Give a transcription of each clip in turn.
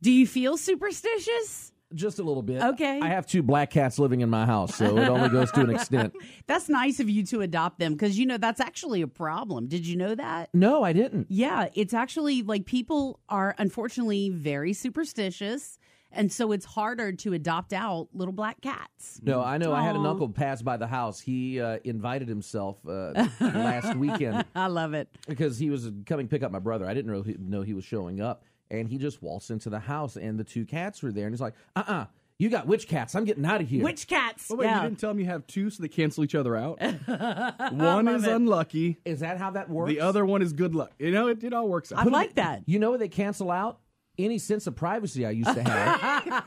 Do you feel superstitious? Just a little bit. Okay. I have 2 black cats living in my house, so it only goes to an extent. That's nice of you to adopt them because, that's actually a problem. Did you know that? No, I didn't. Yeah, it's actually like people are unfortunately very superstitious. And so it's harder to adopt out little black cats. No, I know. Aww. I had an uncle pass by the house. He invited himself last weekend. I love it. Because he was coming pick up my brother. I didn't really know he was showing up. And he just waltzed into the house, and the 2 cats were there. And he's like, you got witch cats. I'm getting out of here. Witch cats. Oh, wait, you didn't tell him you have 2 so they cancel each other out? One is unlucky. Is that how that works? The other one is good luck. It all works out. I like that. You know what they cancel out? Any sense of privacy I used to have.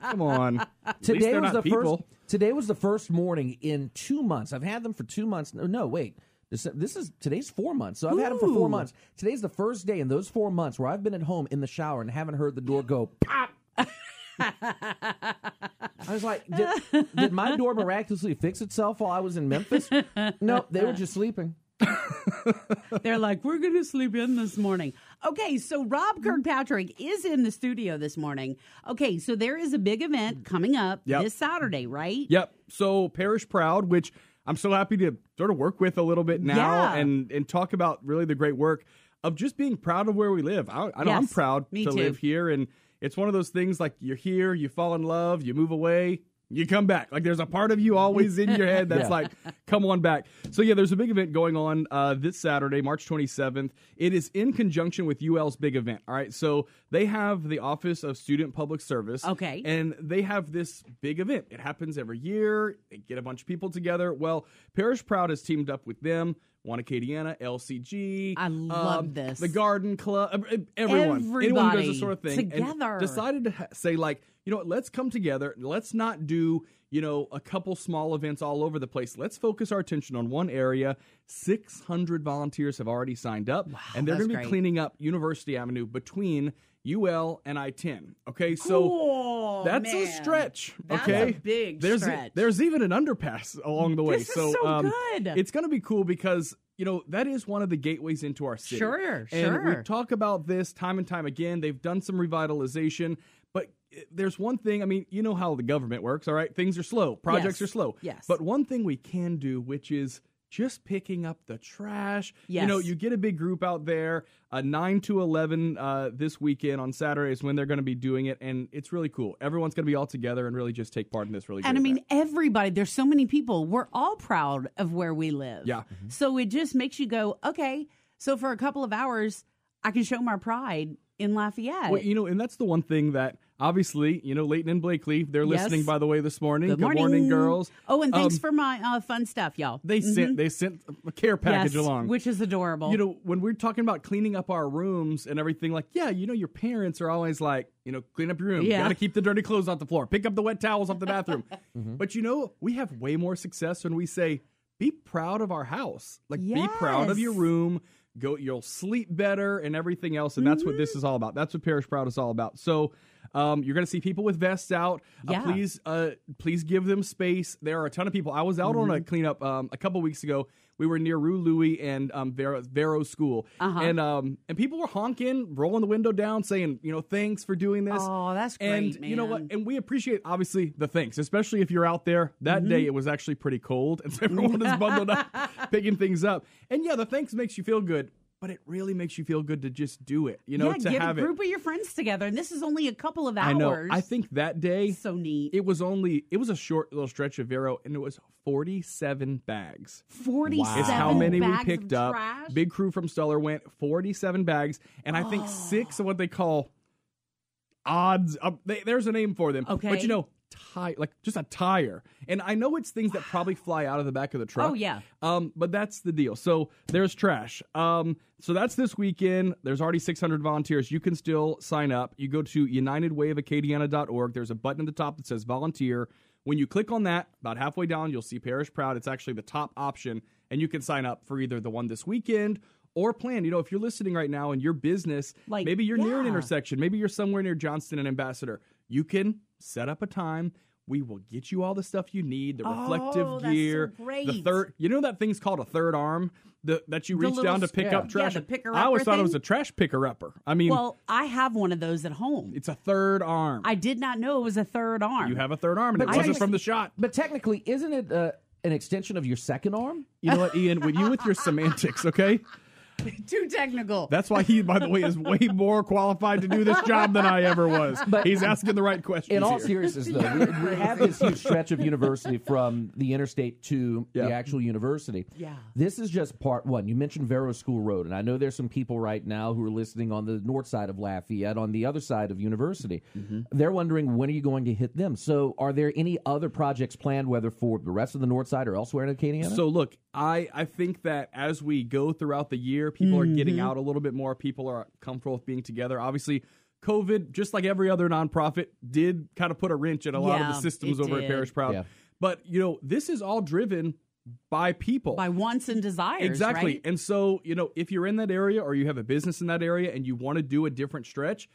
Come on. Today was the first morning in 2 months. I've had them for 2 months. No, wait. Today's 4 months. So I've had them for 4 months. Today's the first day in those 4 months where I've been at home in the shower and haven't heard the door go pop. I was like, did my door miraculously fix itself while I was in Memphis? No, they were just sleeping. They're like, we're going to sleep in this morning. Okay, so Rob Kirkpatrick is in the studio this morning. Okay, so there is a big event coming up this Saturday, right? Yep. So Parish Proud, which I'm so happy to sort of work with a little bit now and talk about really the great work of just being proud of where we live. I know I'm proud to live here, and it's one of those things like you're here, you fall in love, you move away, you come back. Like there's a part of you always in your head that's like, come on back. So there's a big event going on this Saturday, March 27th. It is in conjunction with UL's big event. All right. So they have the Office of Student Public Service. Okay. And they have this big event. It happens every year. They get a bunch of people together. Well, Parish Proud has teamed up with them. Way of Acadiana, LCG. I love this. The Garden Club. Anyone who does this sort of thing. Together. And decided to say, like, you know what, let's come together. Let's not do, a couple small events all over the place. Let's focus our attention on one area. 600 volunteers have already signed up. Wow, and they're going to be cleaning up University Avenue between UL and I-10. Okay, so that's a stretch. That's okay, a big stretch. There's even an underpass along the way. This is so good. It's going to be cool because that is one of the gateways into our city. Sure. And we talk about this time and time again. They've done some revitalization, but there's one thing. I mean, you know how the government works, all right? Things are slow. Projects are slow. Yes. But one thing we can do, which is just picking up the trash. Yes. You get a big group out there, 9 to 11 this weekend on Saturday is when they're going to be doing it, and it's really cool. Everyone's going to be all together and really just take part in this really And great event. everybody, there's so many people. We're all proud of where we live. Yeah. Mm-hmm. So it just makes you go, okay, so for a couple of hours, I can show my pride in Lafayette. Well, and that's the one thing that obviously, Leighton and Blakely, they're listening, by the way, this morning. Good morning, girls. Oh, and thanks for my fun stuff, y'all. They sent a care package along, which is adorable. When we're talking about cleaning up our rooms and everything, like, your parents are always like, clean up your room. Yeah. You got to keep the dirty clothes off the floor. Pick up the wet towels off the bathroom. But we have way more success when we say, be proud of our house. Like, be proud of your room. You'll sleep better and everything else, and that's what this is all about. That's what Parish Proud is all about. So you're going to see people with vests out. Please give them space. There are a ton of people. I was out on a cleanup a couple weeks ago. We were near Rue Louis and Vero School, and people were honking, rolling the window down, saying, thanks for doing this. Oh, that's great, and man. You know what? And we appreciate, obviously, the thanks, especially if you're out there. That day, it was actually pretty cold, and so everyone is bundled up, picking things up. And the thanks makes you feel good. But it really makes you feel good to just do it, to get have a group of your friends together. And this is only a couple of hours. I know. I think that day, so neat. It was a short little stretch of Vero, and it was 47 bags. 47 It's how many we bags picked of up. trash? Big crew from Stellar went 47 bags, and I think 6 of what they call odds. There's a name for them. Okay. But just a tire. And I know it's things that probably fly out of the back of the truck. Oh, yeah. But that's the deal. So there's trash. So that's this weekend. There's already 600 volunteers. You can still sign up. You go to unitedwayofacadiana.org. There's a button at the top that says volunteer. When you click on that, about halfway down, you'll see Parish Proud. It's actually the top option, and you can sign up for either the one this weekend or plan. If you're listening right now in your business, maybe you're near an intersection, maybe you're somewhere near Johnston and Ambassador, you can set up a time We will get you all the stuff you need, the reflective that's gear, so great. the third. You know that thing's called a third arm that you reach down to pick up trash. Yeah, the picker-upper I always thought it was thing? a trash picker-upper. I mean, Well, I have one of those at home. it's a third arm. I did not know it was a third arm. You have a third arm, and But it wasn't technically- from the shot. But technically, isn't it an extension of your second arm? You know what, Ian? With your semantics, okay? Too technical. That's why he, by the way, is way more qualified to do this job than I ever was. But he's asking the right questions. In all here. seriousness, though, we have this huge stretch of university from the interstate to the actual university. Yeah. This is just part one. You mentioned Vero School Road, and I know there's some people right now who are listening on the north side of Lafayette, on the other side of university. Mm-hmm. They're wondering, when are you going to hit them? So are there any other projects planned, whether for the rest of the north side or elsewhere in Acadiana? So look, I think that as we go throughout the year, people are getting out a little bit more. People are comfortable with being together. Obviously, COVID, just like every other nonprofit, did kind of put a wrench in a lot of the systems over at Parish Proud. Yeah. But, this is all driven by people. By wants and desires, Exactly. right? And so, if you're in that area or you have a business in that area and you want to do a different stretch,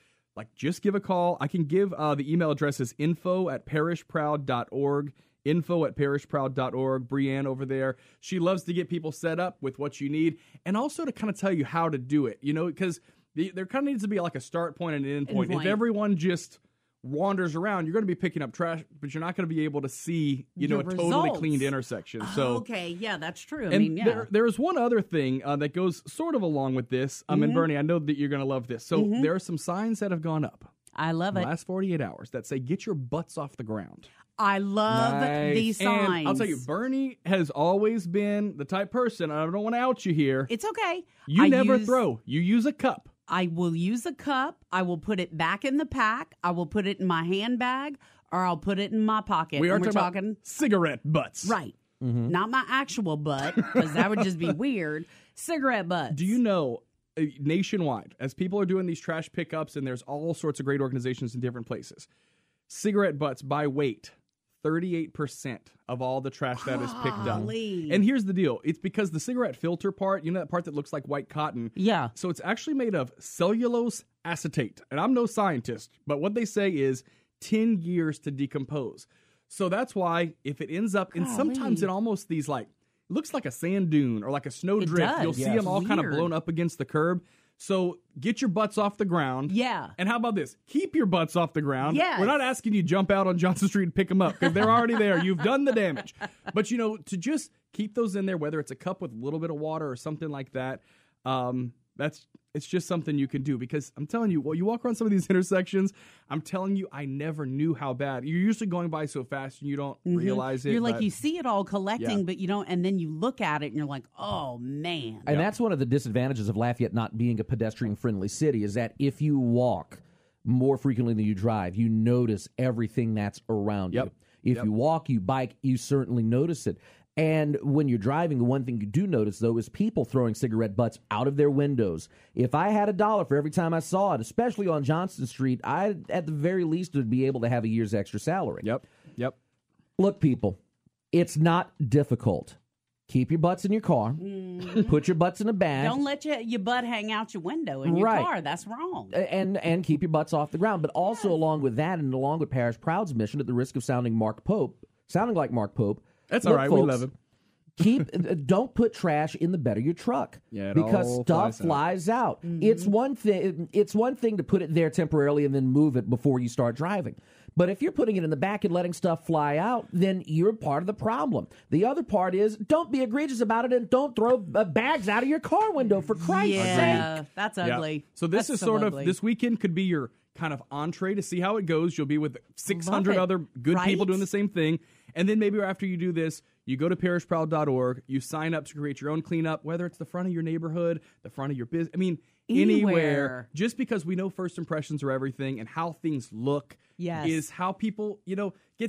just give a call. I can give the email address is info@parishproud.org. info@parishproud.org. Brianne over there, she loves to get people set up with what you need and also to kind of tell you how to do it, because there kind of needs to be like a start point and an end point. If everyone just wanders around, you're going to be picking up trash, but you're not going to be able to see, a totally cleaned intersection. So okay, yeah, that's true. And there's one other thing that goes sort of along with this. And Bernie, I know that you're going to love this. So there are some signs that have gone up. I love in it. the last 48 hours that say, get your butts off the ground. I love these signs. And I'll tell you, Bernie has always been the type person, and I don't want to out you here. It's okay. You never throw. You use a cup. I will use a cup. I will put it back in the pack. I will put it in my handbag, or I'll put it in my pocket. We are We're talking about cigarette butts. Right. Not my actual butt, because that would just be weird. Cigarette butts. Do you know, nationwide, as people are doing these trash pickups, and there's all sorts of great organizations in different places, cigarette butts by weight, 38% of all the trash that is picked up. And here's the deal. It's because the cigarette filter part, that part that looks like white cotton. Yeah. So it's actually made of cellulose acetate. And I'm no scientist, but what they say is 10 years to decompose. So that's why if it ends up, and sometimes it almost these looks like a sand dune or like a snow drift. You'll see them all kind of blown up against the curb. So get your butts off the ground. Yeah. And how about this? Keep your butts off the ground. Yes. We're not asking you to jump out on Johnson Street and pick them up because they're already there. You've done the damage. But, to just keep those in there, whether it's a cup with a little bit of water or something like that, it's just something you can do. Because I'm telling you, you walk around some of these intersections, I'm telling you, I never knew how bad. You're usually going by so fast and you don't realize it. You're like, you see it all collecting, but you don't, and then you look at it and you're like, oh, man. And that's one of the disadvantages of Lafayette not being a pedestrian-friendly city, is that if you walk more frequently than you drive, you notice everything that's around you. If you walk, you bike, you certainly notice it. And when you're driving, the one thing you do notice, though, is people throwing cigarette butts out of their windows. If I had $1 for every time I saw it, especially on Johnston Street, I, at the very least, would be able to have a year's extra salary. Yep. Look, people, it's not difficult. Keep your butts in your car. Put your butts in a bag. Don't let your butt hang out your window in your car. That's wrong. And keep your butts off the ground. But also along with that, and along with Parish Proud's mission, at the risk of sounding like Mark Pope, that's all right. Folks, we love him. Don't put trash in the bed of your truck. Yeah, because stuff flies out. It's one thing to put it there temporarily and then move it before you start driving. But if you're putting it in the back and letting stuff fly out, then you're part of the problem. The other part is, don't be egregious about it and don't throw bags out of your car window, for Christ's sake. Yeah, that's ugly. Yeah. So this is sort of, this weekend could be your kind of entree to see how it goes. You'll be with 600 other good people doing the same thing. And then maybe after you do this, you go to parishproud.org, you sign up to create your own cleanup, whether it's the front of your neighborhood, the front of your business. I mean, anywhere. Just because we know first impressions are everything, and how things look is how people, get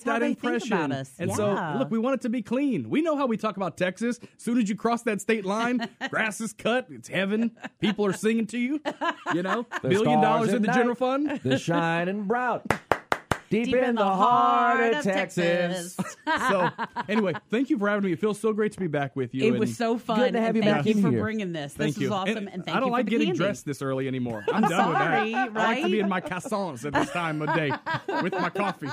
that impression. Think about us. And so, look, we want it to be clean. We know how we talk about Texas. As soon as you cross that state line, grass is cut. It's heaven. People are singing to you. $1 billion in the general fund. The shining bright. Deep in the heart of Texas. So, anyway, thank you for having me. It feels so great to be back with you. It was so fun. Good to have you back Thank you for here. bringing this. Thank This you. was awesome. And thank you I don't for like the getting candy. dressed this early anymore. I'm done sorry, with that. I like to right? be in my cassons at this time of day with my coffee.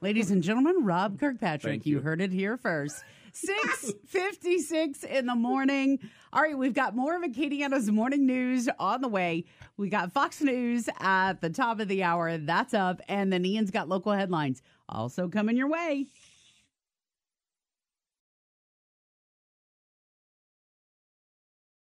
Ladies and gentlemen, Rob Kirkpatrick. Thank You you. heard it here first. 6:56 in the morning. All right, we've got more of Acadiana's morning news on the way. We got Fox News at the top of the hour. That's up. And then Ian's got local headlines also coming your way.